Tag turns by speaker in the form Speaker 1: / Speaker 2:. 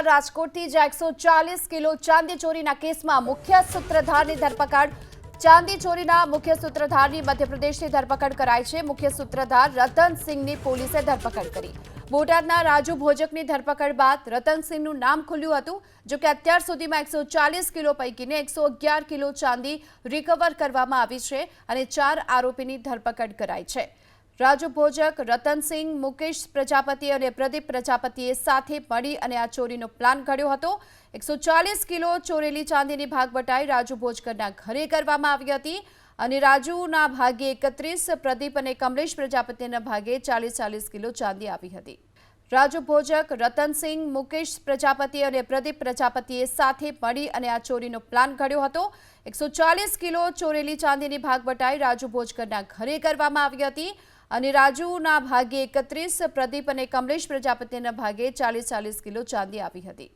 Speaker 1: રાજકોટથી જ 140 કિલો ચાંદી ચોરીના કેસમાં મુખ્ય સૂત્રધારની ધરપકડ। ચાંદી ચોરીના મુખ્ય સૂત્રધારની મધ્યપ્રદેશથી ધરપકડ કરાઈ છે। મુખ્ય સૂત્રધાર રતનસિંહની પોલીસે ધરપકડ કરી। બોટાદના રાજુ ભોજકની ધરપકડ બાદ રતનસિંહનું નામ ખુલ્યું હતું। જો કે અત્યાર સુધીમાં 140 કિલો પૈકીને 111 કિલો ચાંદી રિકવર કરવામાં આવી છે અને 4 આરોપીની ધરપકડ કરાઈ છે। રાજુ ભોજક, રતનસિંહ, મુકેશ પ્રજાપતિ અને પ્રદીપ પ્રજાપતિએ સાથે મળી અને આ ચોરીનો પ્લાન ઘડ્યો હતો। 140 કિલો ચોરેલી ચાંદીની ભાગબટાઈ રાજુ ભોજકરના ઘરે કરવામાં આવી હતી અને રાજુના ભાગે 31, પ્રદીપ અને કમલેશ પ્રજાપતિના ભાગે 40 કિલો ચાંદી આવી હતી। રાજુ ભોજક, રતનસિંહ, મુકેશ પ્રજાપતિ અને પ્રદીપ પ્રજાપતિએ સાથે મળી અને આ ચોરીનો પ્લાન ઘડ્યો હતો। 140 કિલો ચોરેલી ચાંદીની ભાગબટાઈ રાજુ ભોજકરના ઘરે કરવામાં આવી હતી અને રાજુના ભાગે 31, પ્રદીપ અને કમલેશ પ્રજાપતિના ભાગે 40 કિલો ચાંદી આવી હતી।